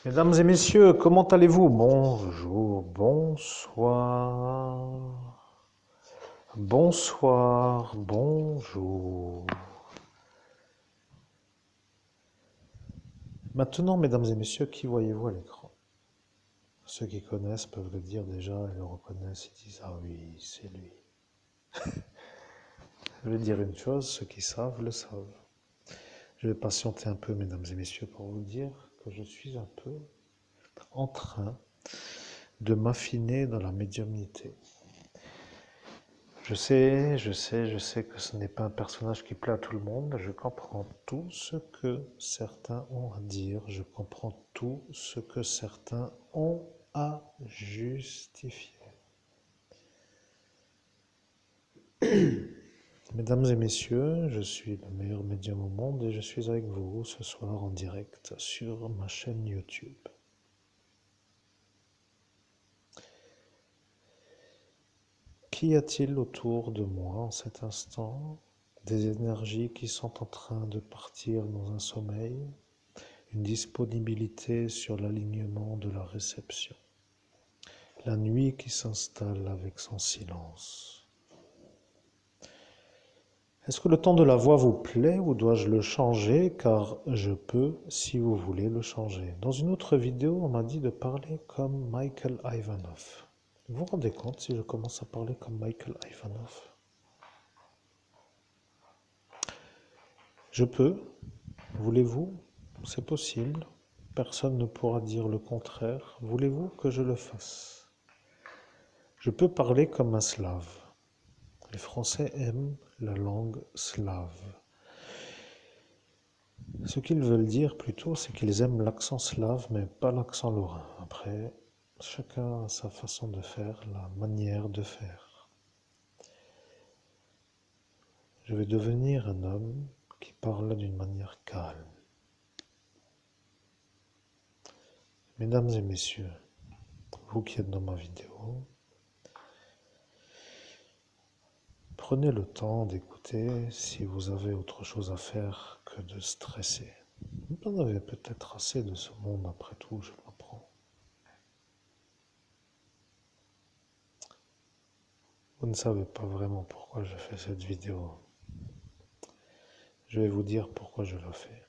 Mesdames et messieurs, comment allez-vous? Bonjour, bonsoir, bonsoir, bonjour. Maintenant, mesdames et messieurs, qui voyez-vous à l'écran? Ceux qui connaissent peuvent le dire déjà, ils le reconnaissent, ils disent: ah oui, c'est lui. Je vais dire une chose, ceux qui savent le savent. Je vais patienter un peu, mesdames et messieurs, pour vous dire que je suis un peu en train de m'affiner dans la médiumnité. Je sais que ce n'est pas un personnage qui plaît à tout le monde. Je comprends tout ce que certains ont à dire. Je comprends tout ce que certains ont à justifier. Mesdames et messieurs, je suis le meilleur médium au monde et je suis avec vous ce soir en direct sur ma chaîne YouTube. Qu'y a-t-il autour de moi en cet instant? Des énergies qui sont en train de partir dans un sommeil, une disponibilité sur l'alignement de la réception, la nuit qui s'installe avec son silence. Est-ce que le ton de la voix vous plaît ou dois-je le changer? Car je peux, si vous voulez, le changer. Dans une autre vidéo, on m'a dit de parler comme Michael Ivanov. Vous vous rendez compte si je commence à parler comme Michael Ivanov? Je peux, voulez-vous? C'est possible. Personne ne pourra dire le contraire. Voulez-vous que je le fasse? Je peux parler comme un slave. Les Français aiment la langue slave. Ce qu'ils veulent dire plutôt, c'est qu'ils aiment l'accent slave, mais pas l'accent lorrain. Après, chacun a sa façon de faire, la manière de faire. Je vais devenir un homme qui parle d'une manière calme. Mesdames et messieurs, vous qui êtes dans ma vidéo, prenez le temps d'écouter si vous avez autre chose à faire que de stresser. Vous en avez peut-être assez de ce monde après tout, je l'apprends. Vous ne savez pas vraiment pourquoi je fais cette vidéo. Je vais vous dire pourquoi je la fais.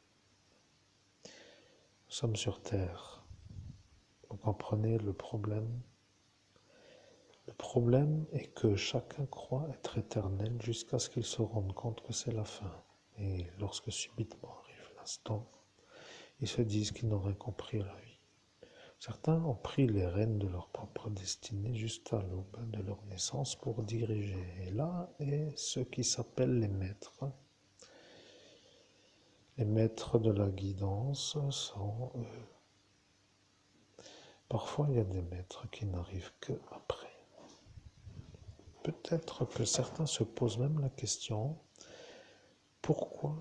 Nous sommes sur Terre. Vous comprenez le problème? Le problème est que chacun croit être éternel jusqu'à ce qu'il se rende compte que c'est la fin. Et lorsque subitement arrive l'instant, ils se disent qu'ils n'ont rien compris à la vie. Certains ont pris les rênes de leur propre destinée juste à l'aube de leur naissance pour diriger. Et là est ce qui s'appelle les maîtres. Les maîtres de la guidance sont eux. Parfois, il y a des maîtres qui n'arrivent que après. Peut-être que certains se posent même la question, pourquoi,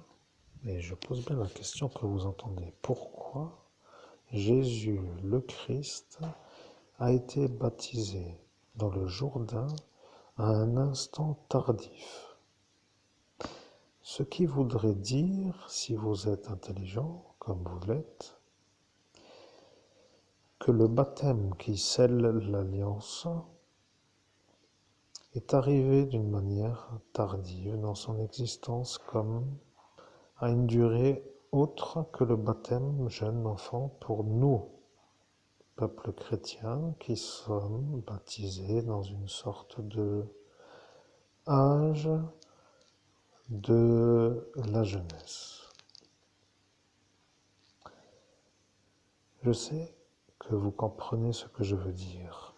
et je pose bien la question que vous entendez, pourquoi Jésus le Christ a été baptisé dans le Jourdain à un instant tardif? Ce qui voudrait dire, si vous êtes intelligent, comme vous l'êtes, que le baptême qui scelle l'alliance est arrivé d'une manière tardive dans son existence comme à une durée autre que le baptême jeune enfant pour nous, peuple chrétien, qui sommes baptisés dans une sorte de âge de la jeunesse. Je sais que vous comprenez ce que je veux dire.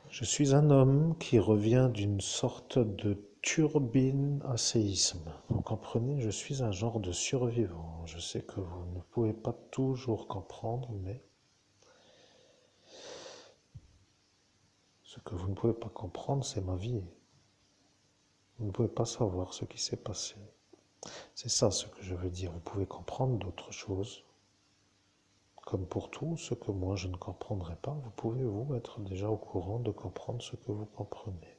Je suis un homme qui revient d'une sorte de turbine à séisme. Vous comprenez, je suis un genre de survivant. Je sais que vous ne pouvez pas toujours comprendre, mais ce que vous ne pouvez pas comprendre, c'est ma vie. Vous ne pouvez pas savoir ce qui s'est passé. C'est ça ce que je veux dire. Vous pouvez comprendre d'autres choses. Comme pour tout, ce que moi je ne comprendrai pas, vous pouvez vous être déjà au courant de comprendre ce que vous comprenez.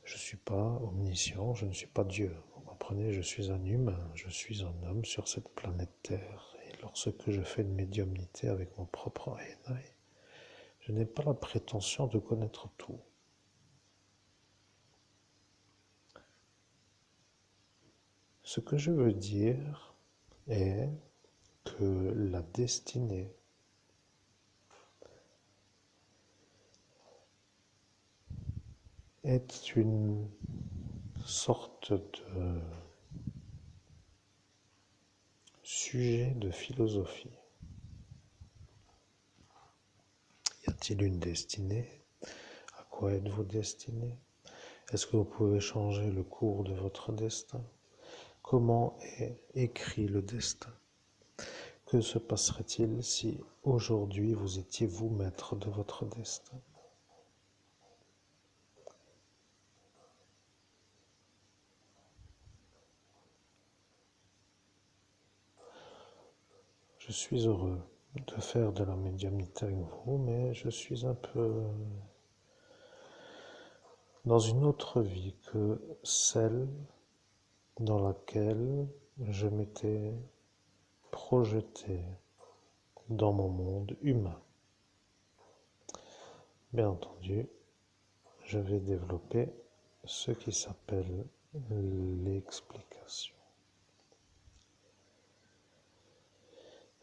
Je ne suis pas omniscient, je ne suis pas Dieu. Vous comprenez, je suis un humain, je suis un homme sur cette planète Terre. Et lorsque je fais une médiumnité avec mon propre ANI, je n'ai pas la prétention de connaître tout. Ce que je veux dire est que la destinée est une sorte de sujet de philosophie. Y a-t-il une destinée? À quoi êtes-vous destiné? Est-ce que vous pouvez changer le cours de votre destin? Comment est écrit le destin? Que se passerait-il si aujourd'hui vous étiez vous maître de votre destin? Je suis heureux de faire de la médiumnité avec vous, mais je suis un peu dans une autre vie que celle dans laquelle je m'étais projeté dans mon monde humain. Bien entendu, je vais développer ce qui s'appelle l'explication.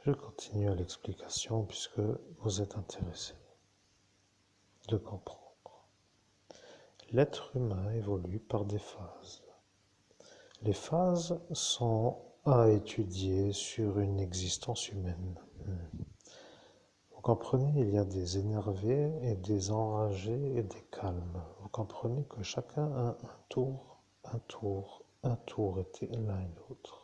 Je continue à l'explication puisque vous êtes intéressé de comprendre. L'être humain évolue par des phases. Les phases sont à étudier sur une existence humaine. Vous comprenez, il y a des énervés et des enragés et des calmes. Vous comprenez que chacun a un tour, était l'un et l'autre.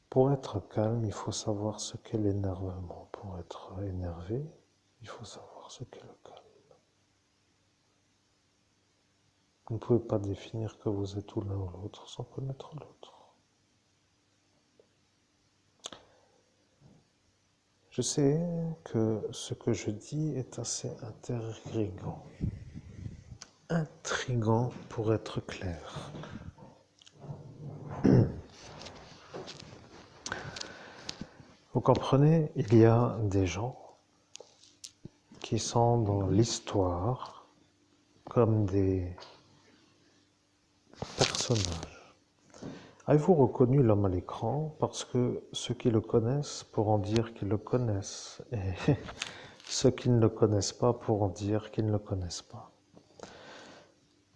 Pour être calme, il faut savoir ce qu'est l'énervement. Pour être énervé, il faut savoir ce qu'est le calme. Vous ne pouvez pas définir que vous êtes ou l'un ou l'autre sans connaître l'autre. Je sais que ce que je dis est assez intrigant pour être clair. Vous comprenez, il y a des gens qui sont dans l'histoire comme des personnages. Avez-vous reconnu l'homme à l'écran? Parce que ceux qui le connaissent pourront dire qu'ils le connaissent, et ceux qui ne le connaissent pas pourront dire qu'ils ne le connaissent pas.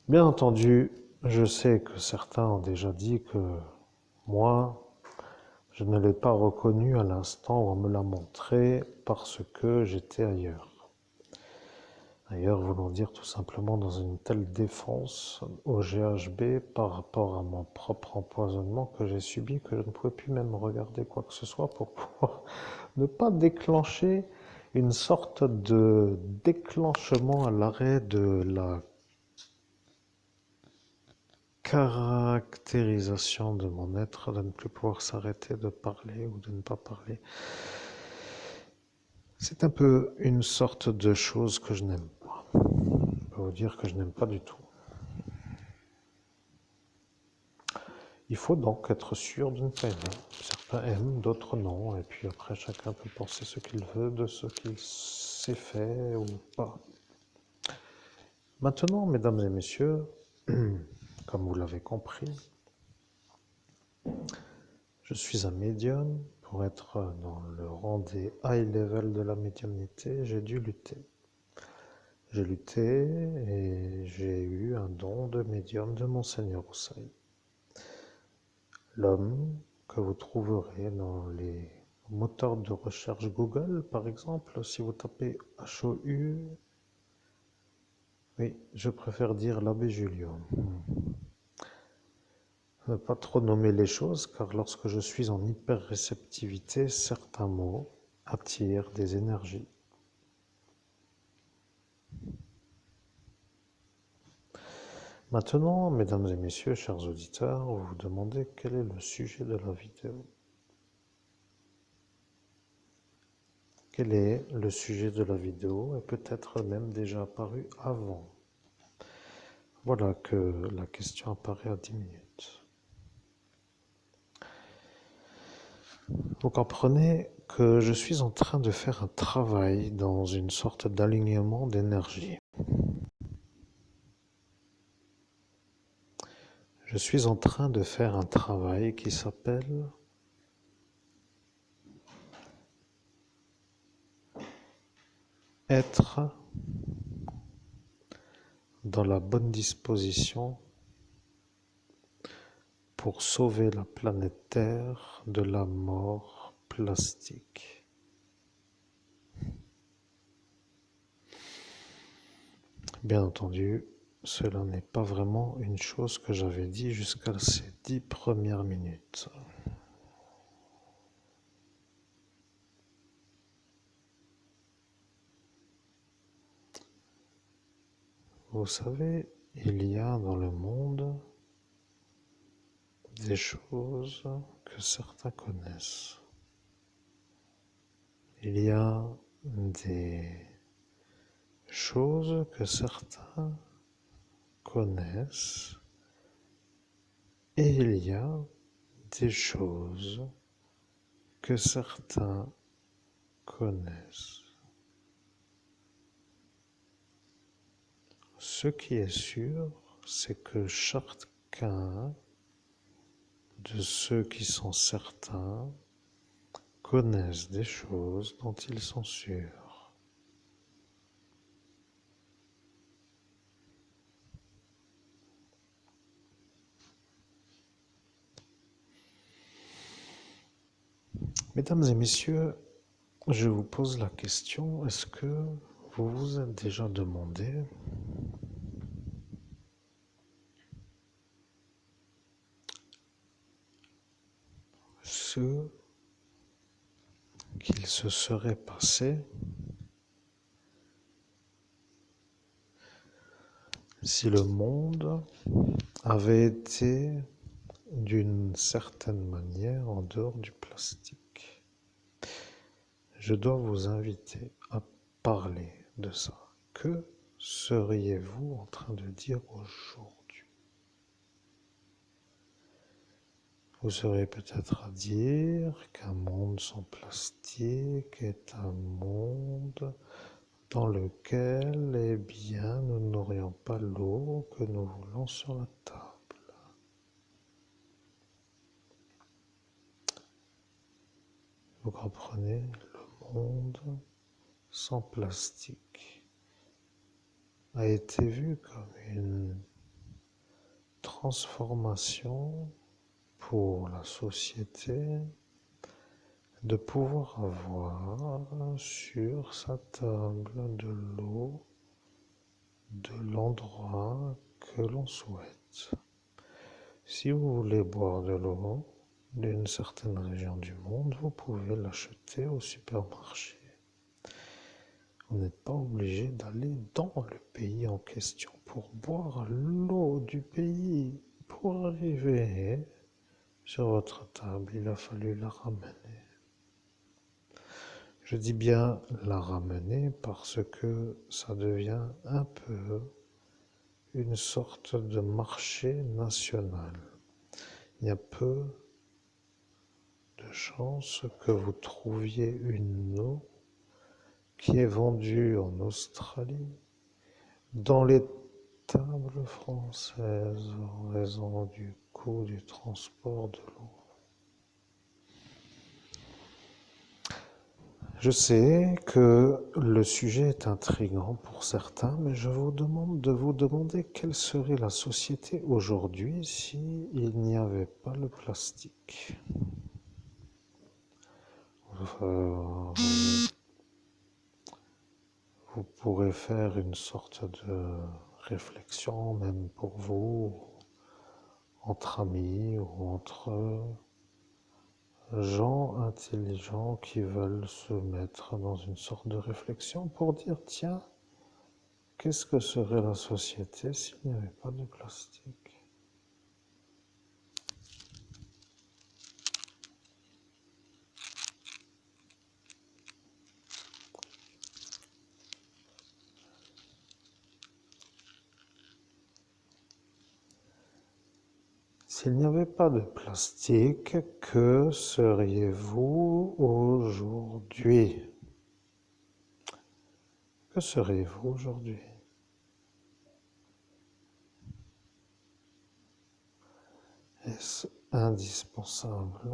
Bien entendu, je sais que certains ont déjà dit que moi, je ne l'ai pas reconnu à l'instant où on me l'a montré parce que j'étais ailleurs. Ailleurs voulant dire tout simplement dans une telle défense au GHB par rapport à mon propre empoisonnement que j'ai subi que je ne pouvais plus même regarder quoi que ce soit pour pouvoir ne pas déclencher une sorte de déclenchement à l'arrêt de la caractérisation de mon être, de ne plus pouvoir s'arrêter de parler ou de ne pas parler. C'est un peu une sorte de chose que je n'aime pas. Je peux vous dire que je n'aime pas du tout. Il faut donc être sûr de ne pas aimer. Certains aiment, d'autres non, et puis après chacun peut penser ce qu'il veut de ce qu'il s'est fait ou pas. Maintenant, mesdames et messieurs, comme vous l'avez compris, je suis un médium. Pour être dans le rang des high level de la médiumnité, j'ai dû lutter. J'ai lutté et j'ai eu un don de médium de Monseigneur Roussaï. L'homme que vous trouverez dans les moteurs de recherche Google, par exemple, si vous tapez HOU, oui, je préfère dire l'abbé Julio. Ne pas trop nommer les choses, car lorsque je suis en hyper-réceptivité, certains mots attirent des énergies. Maintenant, mesdames et messieurs, chers auditeurs, vous vous demandez quel est le sujet de la vidéo. Quel est le sujet de la vidéo est peut-être même déjà apparu avant. Voilà que la question apparaît à 10 minutes. Vous comprenez que je suis en train de faire un travail dans une sorte d'alignement d'énergie. Je suis en train de faire un travail qui s'appelle être dans la bonne disposition pour sauver la planète Terre de la mort plastique. Bien entendu, cela n'est pas vraiment une chose que j'avais dit jusqu'à ces 10 premières minutes. Vous savez, il y a dans le monde des choses que certains connaissent. Il y a des choses que certains connaissent et il y a des choses que certains connaissent. Ce qui est sûr, c'est que chacun de ceux qui sont certains connaissent des choses dont ils sont sûrs. Mesdames et messieurs, je vous pose la question, est-ce que vous vous êtes déjà demandé ce qu'il se serait passé si le monde avait été d'une certaine manière en dehors du plastique? Je dois vous inviter à parler de ça. Que seriez-vous en train de dire aujourd'hui? Vous seriez peut-être à dire qu'un monde sans plastique est un monde dans lequel, eh bien, nous n'aurions pas l'eau que nous voulons sur la table. Vous comprenez, le monde sans plastique a été vu comme une transformation pour la société de pouvoir avoir sur sa table de l'eau de l'endroit que l'on souhaite. Si vous voulez boire de l'eau d'une certaine région du monde, vous pouvez l'acheter au supermarché. Vous n'êtes pas obligé d'aller dans le pays en question pour boire l'eau du pays. Pour arriver sur votre table, il a fallu la ramener. Je dis bien la ramener parce que ça devient un peu une sorte de marché national. Il y a peu de chances que vous trouviez une eau qui est vendue en Australie dans les tables françaises en raison du coût du transport de l'eau. Je sais que le sujet est intriguant pour certains, mais je vous demande de vous demander quelle serait la société aujourd'hui s'il n'y avait pas le plastique. Vous pourrez faire une sorte de réflexion, même pour vous, entre amis ou entre gens intelligents qui veulent se mettre dans une sorte de réflexion pour dire, tiens, qu'est-ce que serait la société s'il n'y avait pas de plastique? S'il n'y avait pas de plastique, que seriez-vous aujourd'hui? Que seriez-vous aujourd'hui? Est-ce indispensable?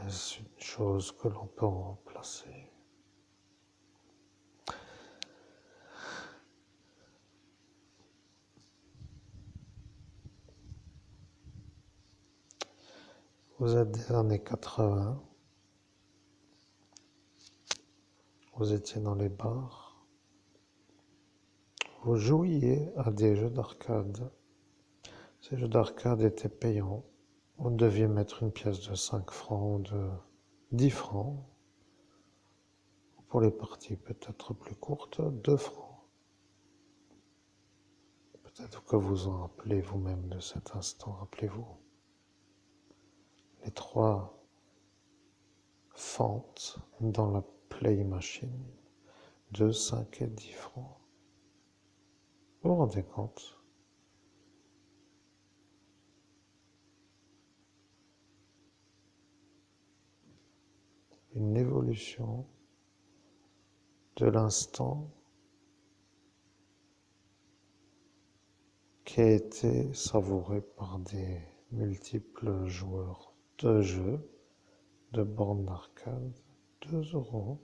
Est-ce une chose que l'on peut remplacer? Vous êtes des années 80, vous étiez dans les bars, vous jouiez à des jeux d'arcade. Ces jeux d'arcade étaient payants. Vous deviez mettre une pièce de 5 francs ou de 10 francs. Pour les parties peut-être plus courtes, 2 francs. Peut-être que vous en rappelez vous-même de cet instant, rappelez-vous. Les 3 fentes dans la play machine, 2, 5 et 10 francs. Vous vous rendez compte? Une évolution de l'instant qui a été savouré par des multiples joueurs de jeux, de bornes d'arcade, 2 euros,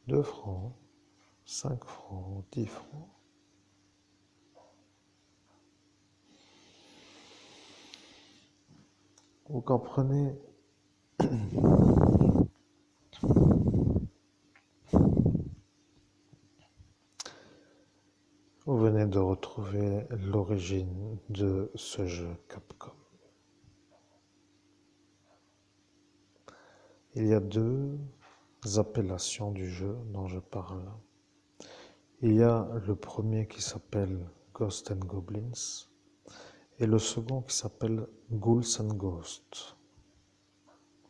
2 francs, 5 francs, 10 francs. Vous comprenez? Vous venez de retrouver l'origine de ce jeu Capcom. Il y a 2 appellations du jeu dont je parle. Il y a le premier qui s'appelle Ghosts and Goblins et le second qui s'appelle Ghouls and Ghosts.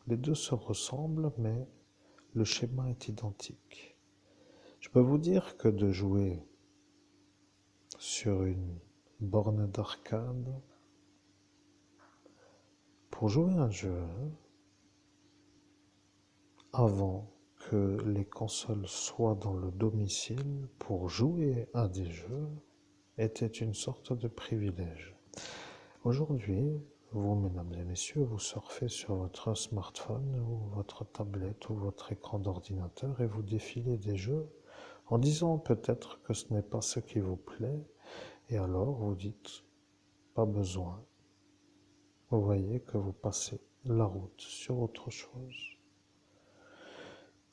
Les 2 se ressemblent, mais le schéma est identique. Je peux vous dire que de jouer sur une borne d'arcade, pour jouer un jeu, avant que les consoles soient dans le domicile, pour jouer à des jeux, était une sorte de privilège. Aujourd'hui, vous, mesdames et messieurs, vous surfez sur votre smartphone ou votre tablette ou votre écran d'ordinateur et vous défilez des jeux en disant peut-être que ce n'est pas ce qui vous plaît et alors vous dites pas besoin. Vous voyez que vous passez la route sur autre chose.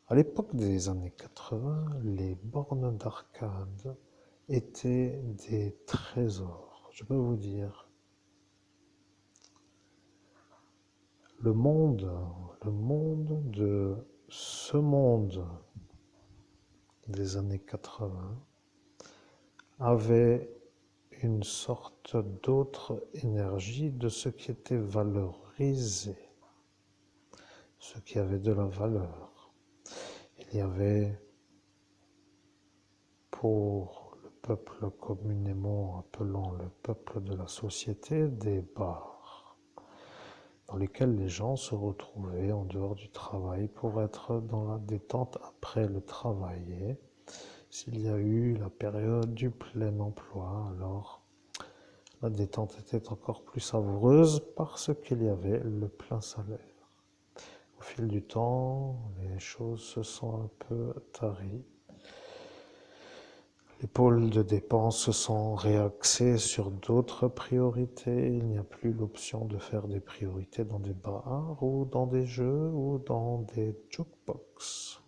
À l'époque des années 80, les bornes d'arcade étaient des trésors. Je peux vous dire, le monde, de ce monde des années 80 avait une sorte d'autre énergie de ce qui était valorisé, ce qui avait de la valeur. Il y avait, pour le peuple communément appelant le peuple de la société, des bars dans lesquels les gens se retrouvaient en dehors du travail pour être dans la détente après le travail. Et s'il y a eu la période du plein emploi, alors la détente était encore plus savoureuse parce qu'il y avait le plein salaire. Au fil du temps, les choses se sont un peu taries. Les pôles de dépenses se sont réaxés sur d'autres priorités. Il n'y a plus l'option de faire des priorités dans des bars ou dans des jeux ou dans des jukebox,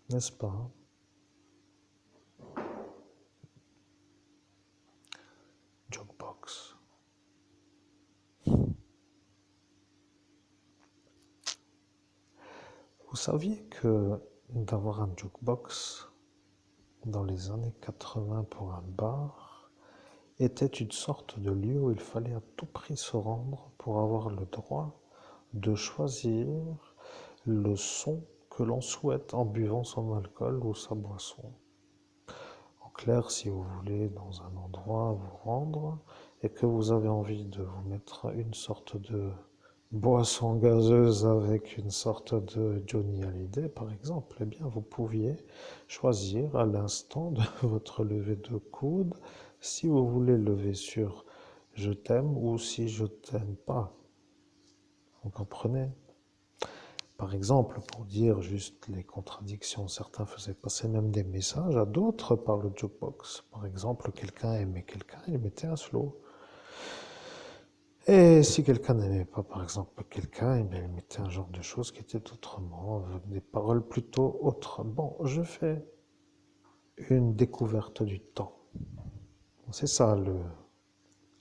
n'est-ce pas? Jukebox. Vous saviez que d'avoir un jukebox dans les années 80 pour un bar était une sorte de lieu où il fallait à tout prix se rendre pour avoir le droit de choisir le son que l'on souhaite en buvant son alcool ou sa boisson. En clair, si vous voulez dans un endroit vous rendre et que vous avez envie de vous mettre une sorte de boisson gazeuse avec une sorte de Johnny Hallyday, par exemple, eh bien, vous pouviez choisir à l'instant de votre lever de coude si vous voulez lever sur je t'aime ou si je t'aime pas. Vous comprenez? Par exemple, pour dire juste les contradictions, certains faisaient passer même des messages à d'autres par le jukebox. Par exemple, quelqu'un aimait quelqu'un, il mettait un slow. Et si quelqu'un n'aimait pas, par exemple, quelqu'un, eh bien, il mettait un genre de choses qui était autrement, avec des paroles plutôt autres. Bon, je fais une découverte du temps. C'est ça le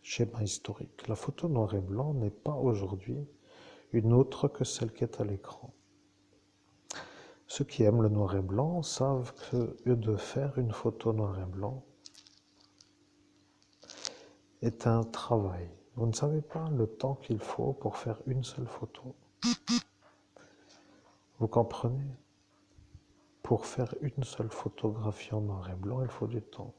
schéma historique. La photo noir et blanc n'est pas aujourd'hui une autre que celle qui est à l'écran. Ceux qui aiment le noir et blanc savent que de faire une photo noir et blanc est un travail. Vous ne savez pas le temps qu'il faut pour faire une seule photo. Vous comprenez? Pour faire une seule photographie en noir et blanc, il faut du temps.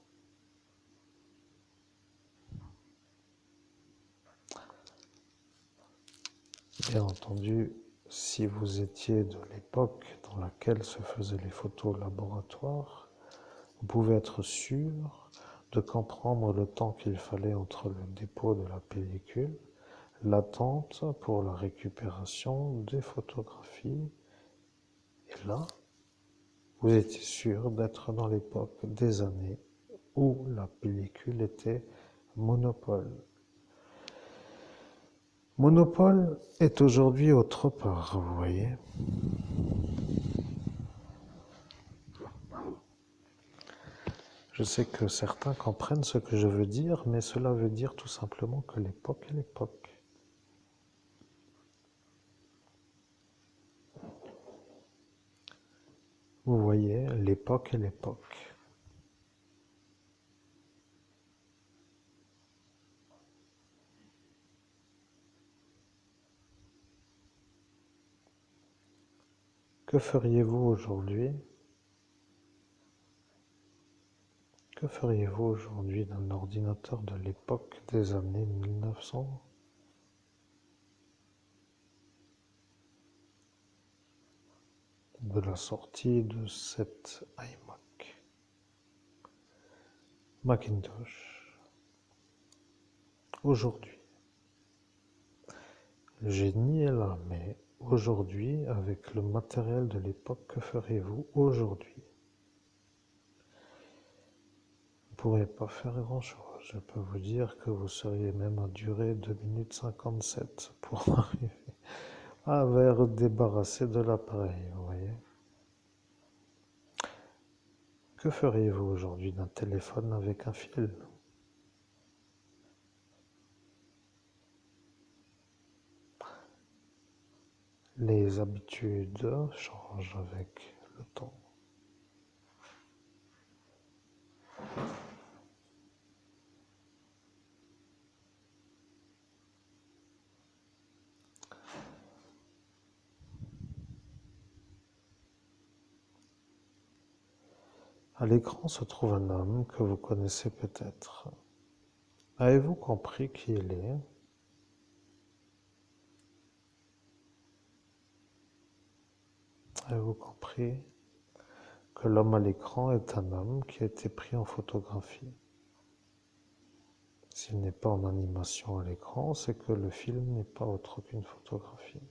Bien entendu, si vous étiez de l'époque dans laquelle se faisaient les photos au laboratoire, vous pouvez être sûr de comprendre le temps qu'il fallait entre le dépôt de la pellicule, l'attente pour la récupération des photographies, et là, vous étiez sûr d'être dans l'époque des années où la pellicule était monopole. Monopole est aujourd'hui autre part, vous voyez. Je sais que certains comprennent ce que je veux dire, mais cela veut dire tout simplement que l'époque est l'époque. Vous voyez, l'époque est l'époque. Que feriez-vous aujourd'hui? Que feriez-vous aujourd'hui d'un ordinateur de l'époque des années 1900? De la sortie de cette iMac, Macintosh, aujourd'hui. Le génie est là, mais aujourd'hui, avec le matériel de l'époque, que ferez-vous aujourd'hui? Vous ne pourrez pas faire grand-chose. Je peux vous dire que vous seriez même à durer 2 minutes 57 pour arriver à vous débarrasser de l'appareil, vous voyez. Que feriez-vous aujourd'hui d'un téléphone avec un fil? Les habitudes changent avec le temps. À l'écran se trouve un homme que vous connaissez peut-être. Avez-vous compris qui il est? Avez-vous compris que l'homme à l'écran est un homme qui a été pris en photographie? S'il n'est pas en animation à l'écran, c'est que le film n'est pas autre qu'une photographie.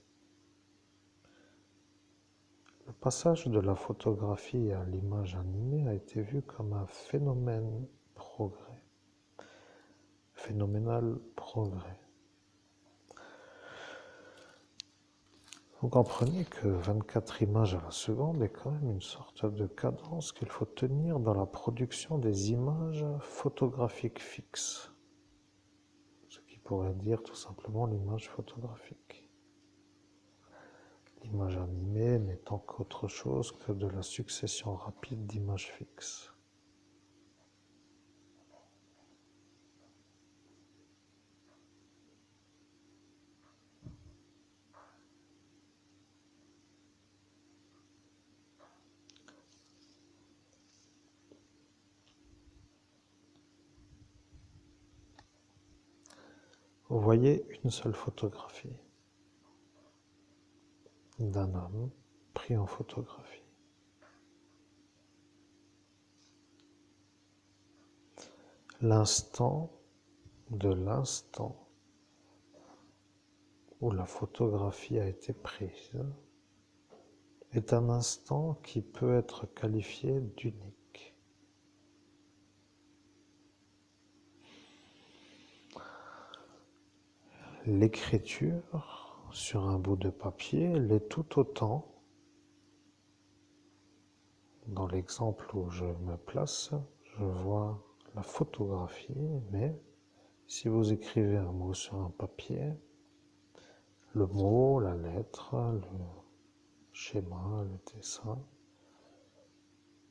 Le passage de la photographie à l'image animée a été vu comme un phénoménal progrès. Vous comprenez que 24 images à la seconde est quand même une sorte de cadence qu'il faut tenir dans la production des images photographiques fixes. Ce qui pourrait dire tout simplement l'image photographique. L'image animée n'étant qu'autre chose que de la succession rapide d'images fixes. Vous voyez une seule photographie d'un homme pris en photographie. L'instant de l'instant où la photographie a été prise est un instant qui peut être qualifié d'unique. L'écriture sur un bout de papier l'est tout autant. Dans l'exemple où je me place, je vois la photographie, mais si vous écrivez un mot sur un papier, le mot, la lettre, le schéma, le dessin,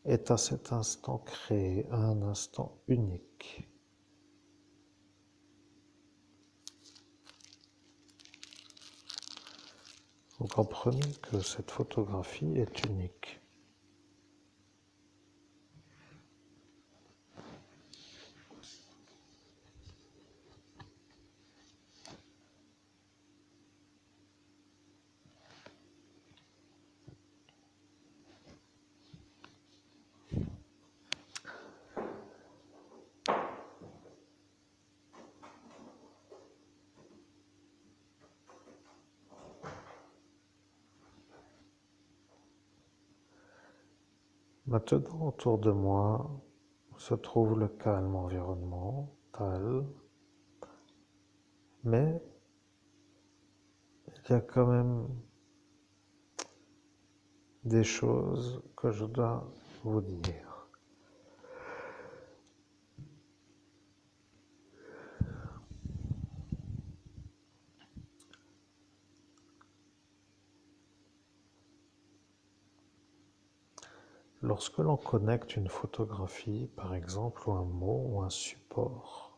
est à cet instant créé, à un instant unique. Vous comprenez que cette photographie est unique. Maintenant, autour de moi se trouve le calme environnemental, mais il y a quand même des choses que je dois vous dire. Lorsque l'on connecte une photographie, par exemple, ou un mot, ou un support,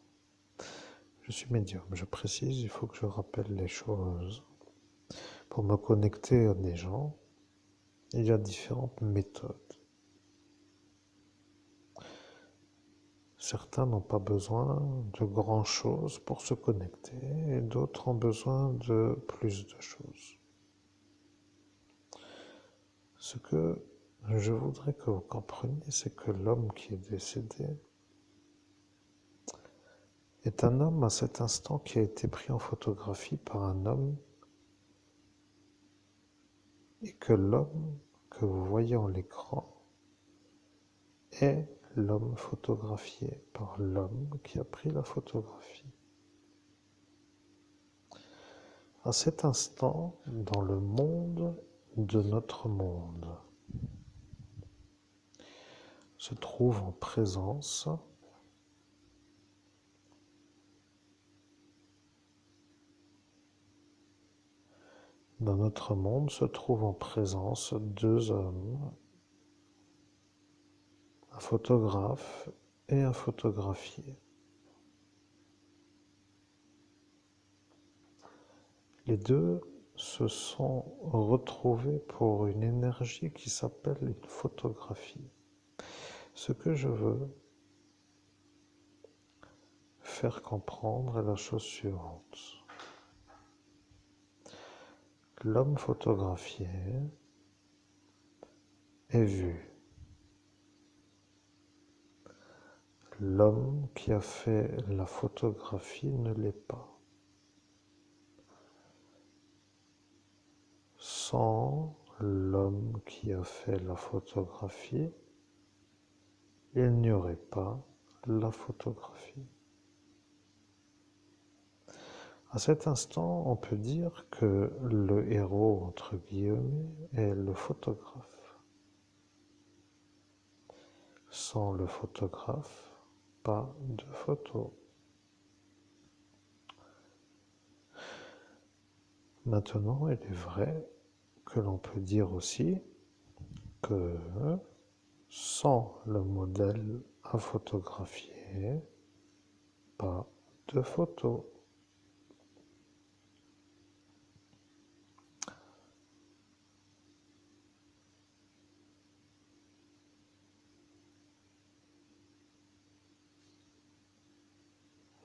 je suis médium, je précise, il faut que je rappelle les choses. Pour me connecter à des gens, il y a différentes méthodes. Certains n'ont pas besoin de grand-chose pour se connecter et d'autres ont besoin de plus de choses. Ce que je voudrais que vous compreniez, c'est que l'homme qui est décédé est un homme à cet instant qui a été pris en photographie par un homme et que l'homme que vous voyez en l'écran est l'homme photographié par l'homme qui a pris la photographie. À cet instant, dans le monde de notre monde, se trouve en présence dans notre monde se trouvent en présence deux hommes, un photographe et un photographié. Les deux se sont retrouvés pour une énergie qui s'appelle une photographie. Ce que je veux faire comprendre est la chose suivante. L'homme photographié est vu. L'homme qui a fait la photographie ne l'est pas. Sans l'homme qui a fait la photographie, il n'y aurait pas la photographie. À cet instant, on peut dire que le héros, entre guillemets, est le photographe. Sans le photographe, pas de photo. Maintenant, il est vrai que l'on peut dire aussi que sans le modèle à photographier, pas de photo.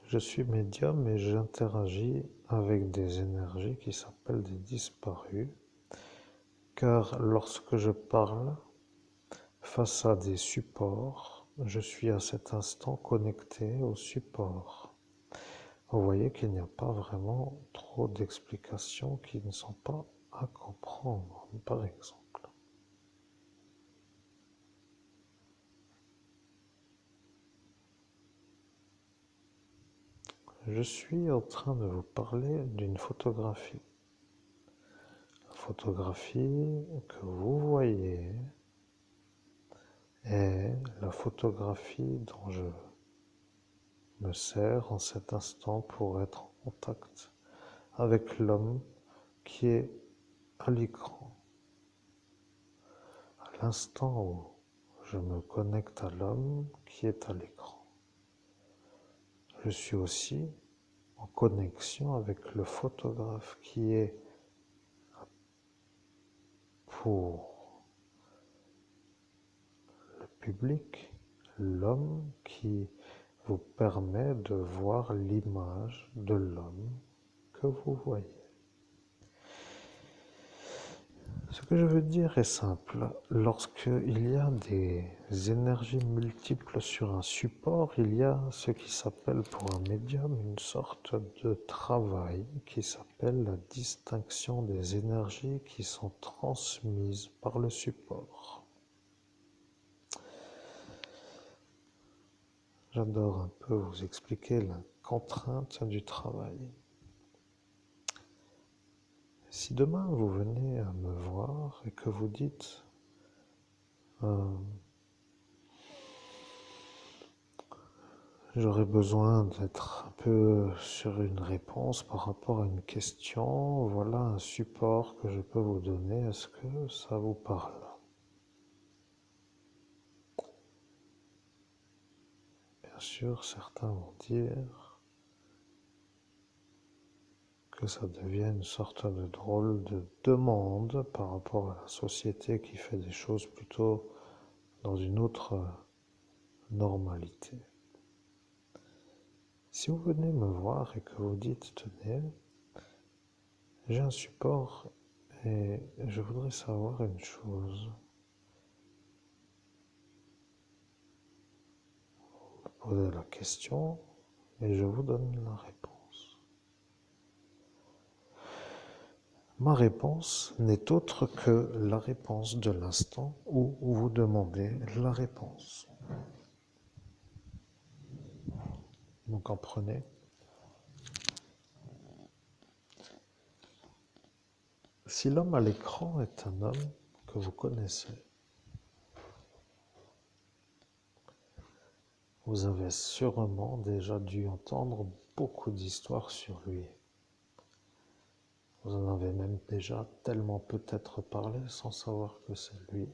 Je suis médium et j'interagis avec des énergies qui s'appellent des disparus, car lorsque je parle face à des supports, je suis à cet instant connecté au support. Vous voyez qu'il n'y a pas vraiment trop d'explications qui ne sont pas à comprendre, par exemple. Je suis en train de vous parler d'une photographie. La photographie que vous voyez est la photographie dont je me sers en cet instant pour être en contact avec l'homme qui est à l'écran. À l'instant où je me connecte à l'homme qui est à l'écran, je suis aussi en connexion avec le photographe qui est pour le public, l'homme qui vous permet de voir l'image de l'homme que vous voyez. Ce que je veux dire est simple. Lorsqu'il y a des énergies multiples sur un support, il y a ce qui s'appelle pour un médium une sorte de travail qui s'appelle la distinction des énergies qui sont transmises par le support. J'adore un peu vous expliquer la contrainte du travail. Si demain vous venez à me voir et que vous dites j'aurais besoin d'être un peu sur une réponse par rapport à une question, voilà un support que je peux vous donner, est-ce que ça vous parle? Bien sûr, certains vont dire que ça devient une sorte de drôle de demande par rapport à la société qui fait des choses plutôt dans une autre normalité. Si vous venez me voir et que vous dites, tenez, j'ai un support et je voudrais savoir une chose. Posez la question et je vous donne la réponse. Ma réponse n'est autre que la réponse de l'instant où vous demandez la réponse. Vous comprenez? Si l'homme à l'écran est un homme que vous connaissez, vous avez sûrement déjà dû entendre beaucoup d'histoires sur lui. Vous en avez même déjà tellement peut-être parlé sans savoir que c'est lui.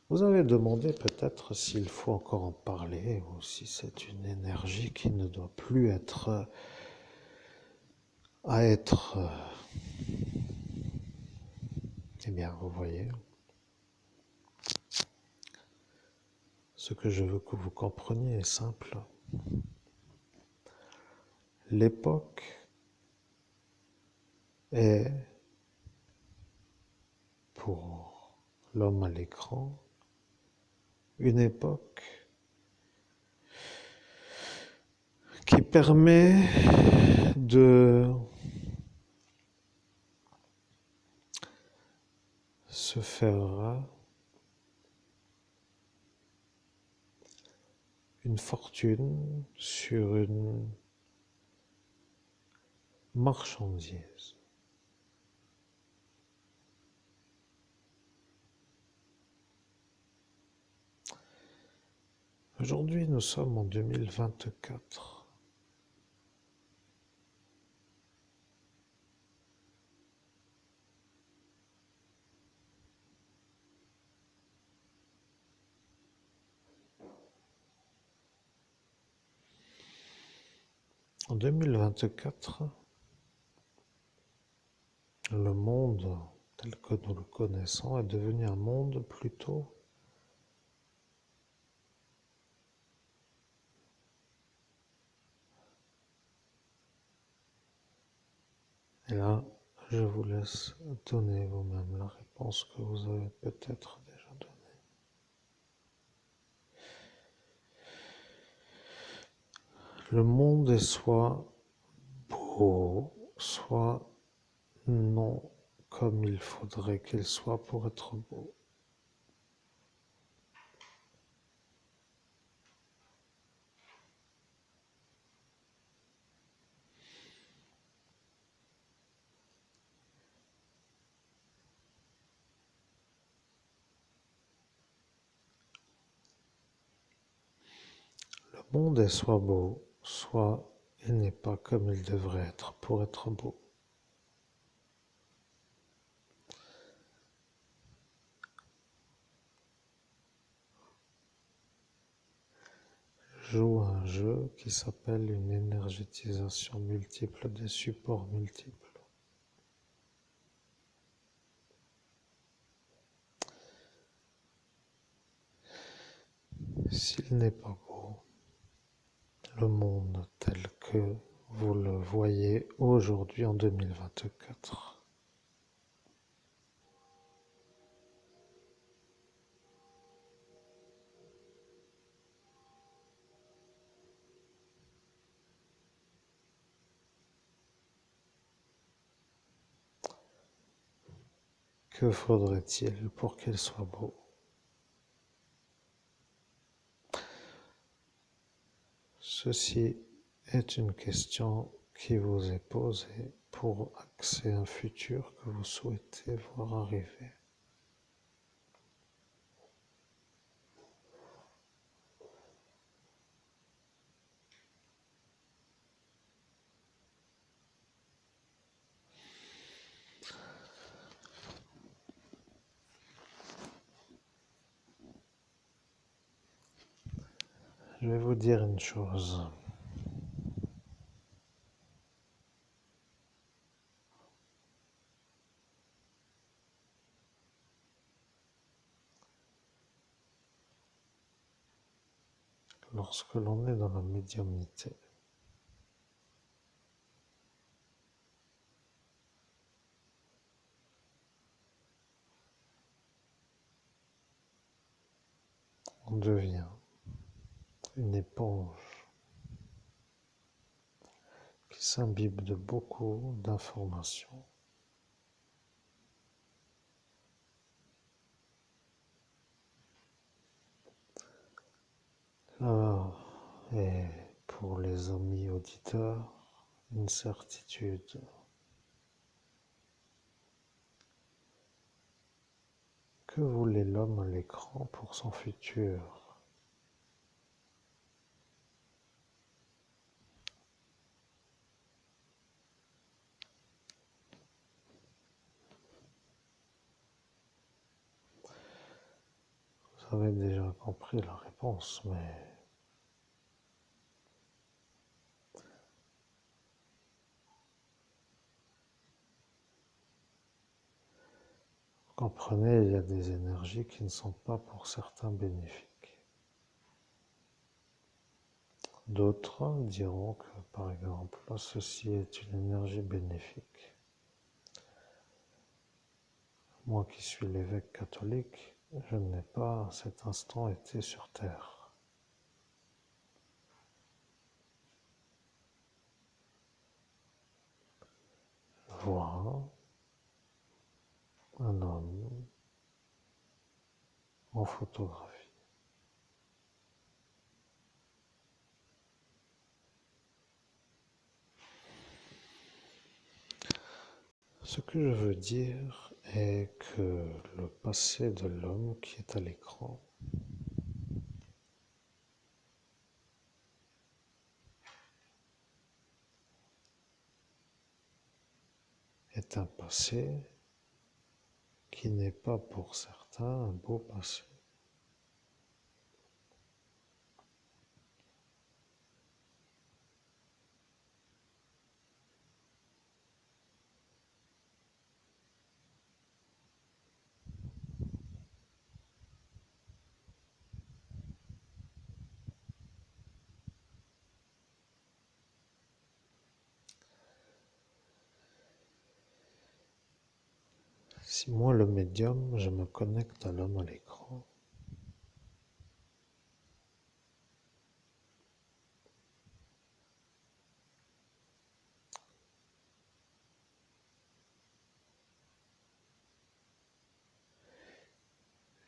Vous avez demandé peut-être s'il faut encore en parler ou si c'est une énergie qui ne doit plus être à être... Eh bien, vous voyez, ce que je veux que vous compreniez est simple. L'époque est, pour l'homme à l'écran, une époque qui permet de se faire une fortune sur une marchandise. Aujourd'hui, nous sommes en 2024. En 2024, le monde tel que nous le connaissons est devenu un monde plutôt Et là, je vous laisse donner vous-même la réponse que vous avez peut-être déjà donnée. Le monde est soit beau, soit non comme il faudrait qu'il soit pour être beau. Le monde est soit beau, soit il n'est pas comme il devrait être pour être beau. Joue à un jeu qui s'appelle une énergétisation multiple des supports multiples. S'il n'est pas beau, le monde tel que vous le voyez aujourd'hui en 2024, que faudrait-il pour qu'il soit beau? Ceci est une question qui vous est posée pour axer un futur que vous souhaitez voir arriver. Je vais vous dire une chose. Lorsque l'on est dans la médiumnité, on devient une éponge qui s'imbibe de beaucoup d'informations. Là est pour les amis auditeurs une certitude. Que voulait l'homme à l'écran pour son futur? Vous avez déjà compris la réponse, mais vous comprenez, il y a des énergies qui ne sont pas pour certains bénéfiques. D'autres diront que, par exemple, ceci est une énergie bénéfique. Moi qui suis l'évêque catholique, je n'ai pas à cet instant été sur terre. Je vois un homme en photographie. Ce que je veux dire est que le passé de l'homme qui est à l'écran est un passé qui n'est pas pour certains un beau passé. Si moi, le médium, je me connecte à l'homme à l'écran,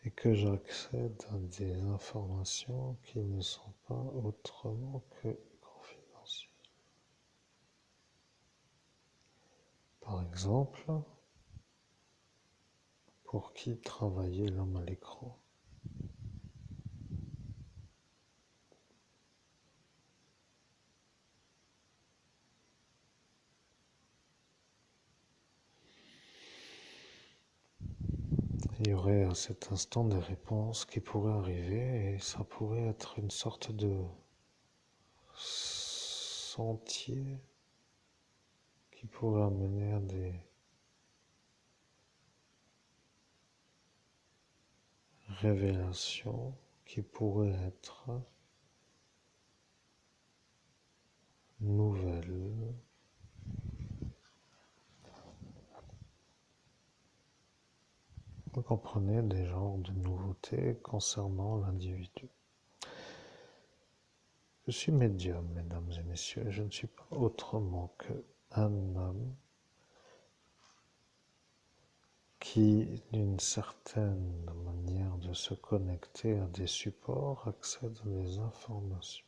et que j'accède à des informations qui ne sont pas autrement que confidentielles. Par exemple, pour qui travaillait l'homme à l'écran? Il y aurait à cet instant des réponses qui pourraient arriver et ça pourrait être une sorte de sentier qui pourrait amener à des révélations qui pourraient être nouvelles. Vous comprenez des genres de nouveautés concernant l'individu. Je suis médium, mesdames et messieurs, je ne suis pas autrement qu'un homme qui, d'une certaine manière de se connecter à des supports, accède à des informations.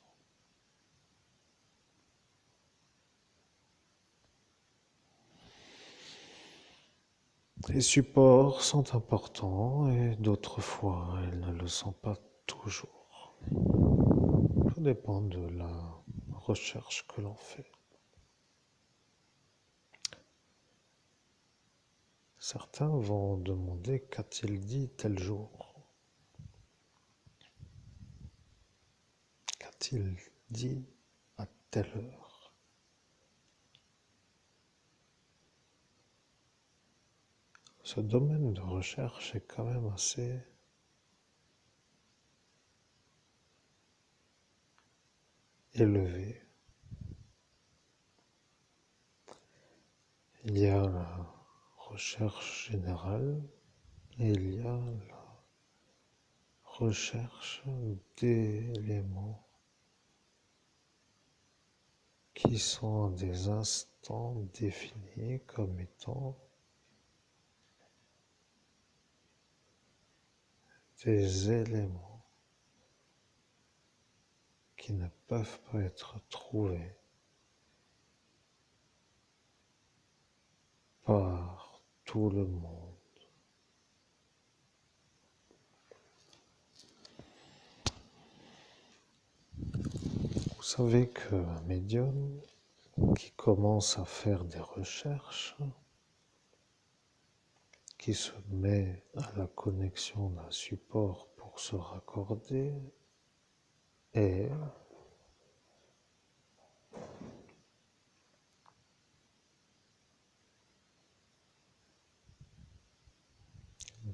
Les supports sont importants et d'autres fois, ils ne le sont pas toujours. Tout dépend de la recherche que l'on fait. Certains vont demander qu'a-t-il dit tel jour? Qu'a-t-il dit à telle heure? Ce domaine de recherche est quand même assez élevé. Il y a la recherche générale et il y a la recherche d'éléments qui sont à des instants définis comme étant des éléments qui ne peuvent pas être trouvés par tout le monde. Vous savez qu'un médium qui commence à faire des recherches, qui se met à la connexion d'un support pour se raccorder, est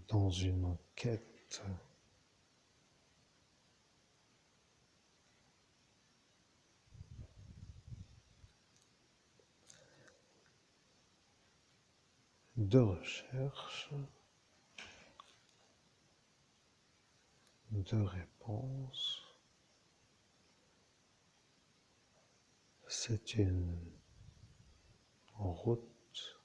dans une quête de recherche, de réponse. C'est une route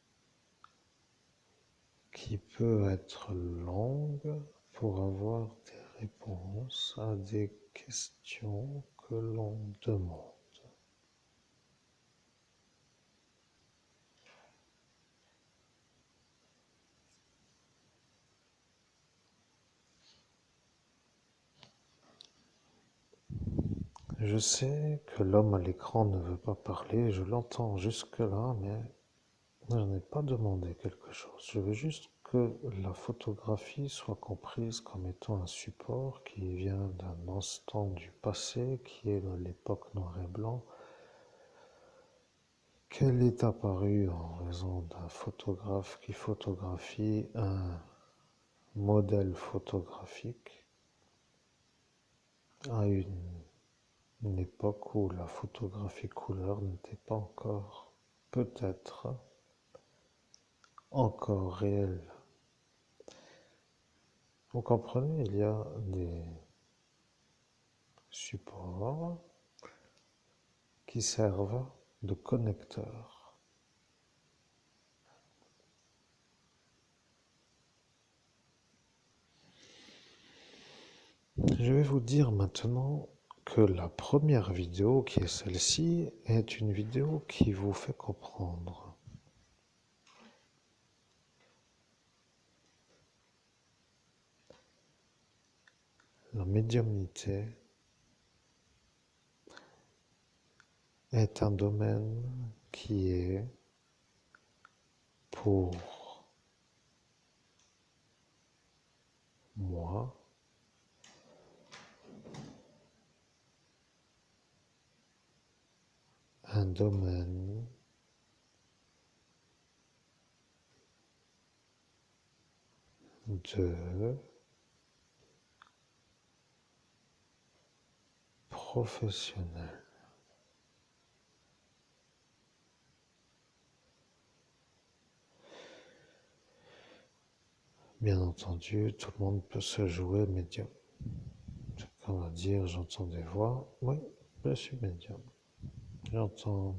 qui peut être longue pour avoir des réponses à des questions que l'on demande. Je sais que l'homme à l'écran ne veut pas parler, je l'entends jusque-là, mais je n'ai pas demandé quelque chose. Je veux juste que la photographie soit comprise comme étant un support qui vient d'un instant du passé, qui est de l'époque noir et blanc, qu'elle est apparue en raison d'un photographe qui photographie un modèle photographique à une époque où la photographie couleur n'était pas encore, peut-être, encore réelle Vous comprenez, il y a des supports qui servent de connecteurs. Je vais vous dire maintenant que la première vidéo, qui est celle-ci, est une vidéo qui vous fait comprendre la médiumnité est un domaine qui est pour moi un domaine de professionnel. Bien entendu, tout le monde peut se jouer médium. Chacun va dire, j'entends des voix. Oui, je suis médium. J'entends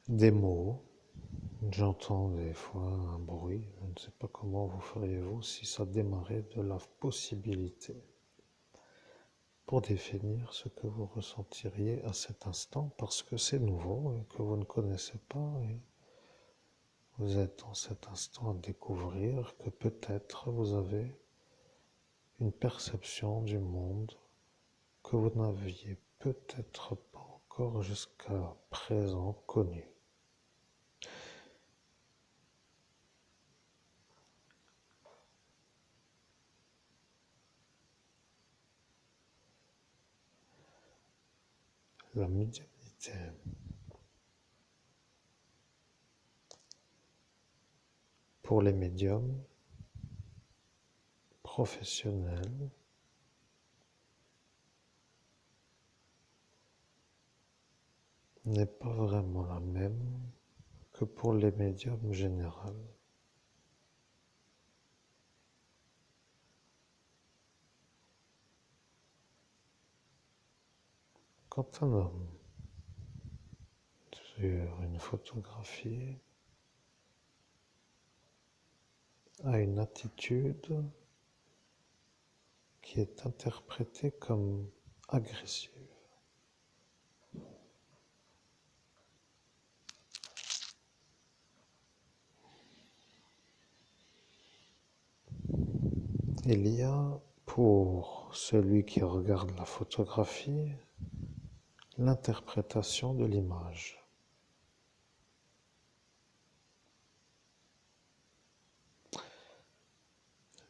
des mots. J'entends des fois un bruit. Je ne sais pas comment vous feriez-vous si ça démarrait de la possibilité pour définir ce que vous ressentiriez à cet instant parce que c'est nouveau et que vous ne connaissez pas et vous êtes en cet instant à découvrir que peut-être vous avez une perception du monde que vous n'aviez peut-être pas encore jusqu'à présent connue. La médiumnité. Pour les médiums professionnels, n'est pas vraiment la même que pour les médiums généraux. Quand un homme, sur une photographie, a une attitude qui est interprétée comme agressive, il y a pour celui qui regarde la photographie l'interprétation de l'image.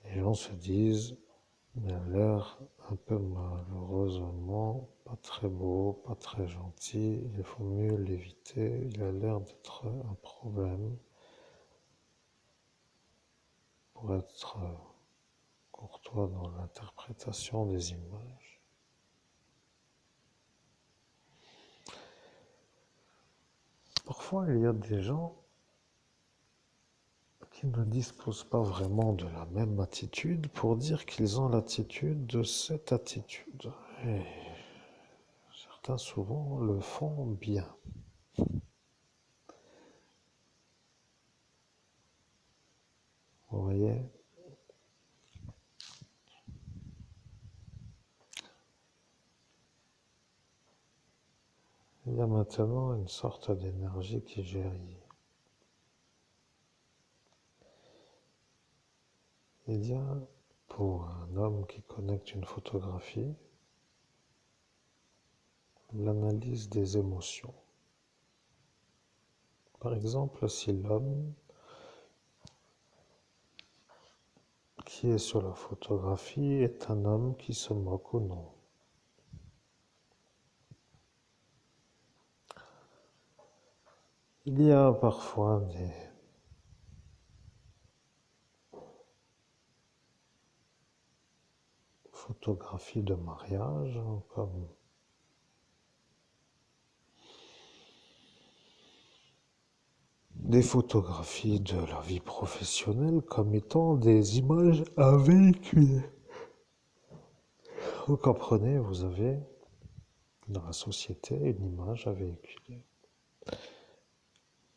Les gens se disent, il a l'air un peu malheureusement pas très beau, pas très gentil, il faut mieux l'éviter, il a l'air d'être un problème pour être courtois dans l'interprétation des images. Parfois, il y a des gens qui ne disposent pas vraiment de la même attitude pour dire qu'ils ont l'attitude de cette attitude. Et certains souvent le font bien. Vous voyez? Il y a maintenant une sorte d'énergie qui jaillit. Il y a, pour un homme qui connecte une photographie, l'analyse des émotions. Par exemple, si l'homme qui est sur la photographie est un homme qui se moque ou non. Il y a parfois des photographies de mariage, comme des photographies de la vie professionnelle comme étant des images à véhiculer. Vous comprenez, vous avez dans la société une image à véhiculer.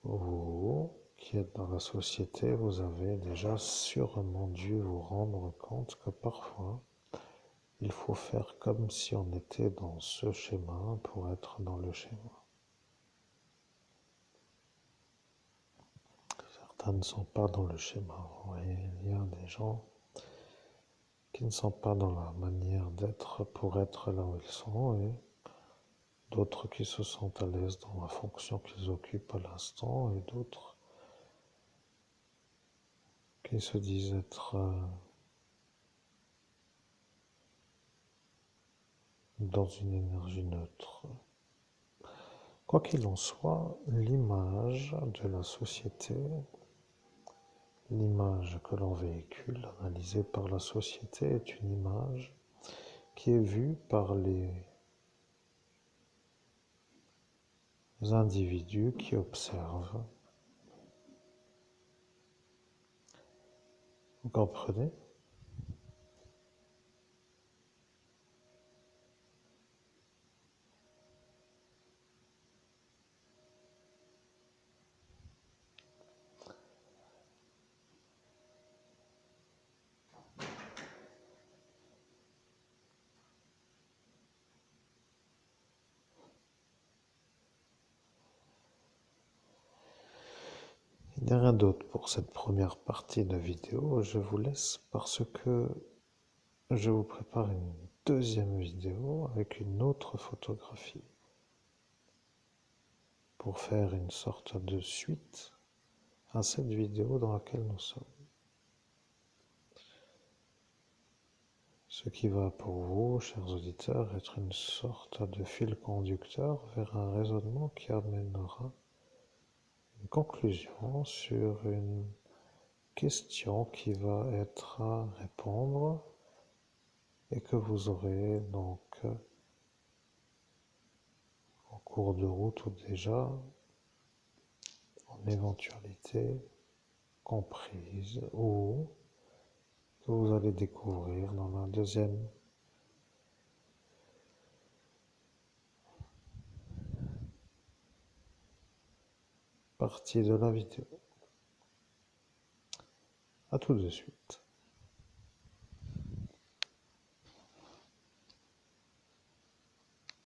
Vous qui êtes dans la société, vous avez déjà sûrement dû vous rendre compte que parfois, il faut faire comme si on était dans ce schéma pour être dans le schéma. Certains ne sont pas dans le schéma. Vous voyez, il y a des gens qui ne sont pas dans la manière d'être pour être là où ils sont et d'autres qui se sentent à l'aise dans la fonction qu'ils occupent à l'instant et d'autres qui se disent être dans une énergie neutre. Quoi qu'il en soit, l'image de la société, l'image que l'on véhicule, analysée par la société, est une image qui est vue par les individus qui observent. Vous comprenez? Il n'y a rien d'autre pour cette première partie de vidéo. Je vous laisse parce que je vous prépare une deuxième vidéo avec une autre photographie pour faire une sorte de suite à cette vidéo dans laquelle nous sommes. Ce qui va pour vous, chers auditeurs, être une sorte de fil conducteur vers un raisonnement qui amènera une conclusion sur une question qui va être à répondre et que vous aurez donc en cours de route ou déjà en éventualité comprise ou que vous allez découvrir dans la deuxième partie de la vidéo. À tout de suite.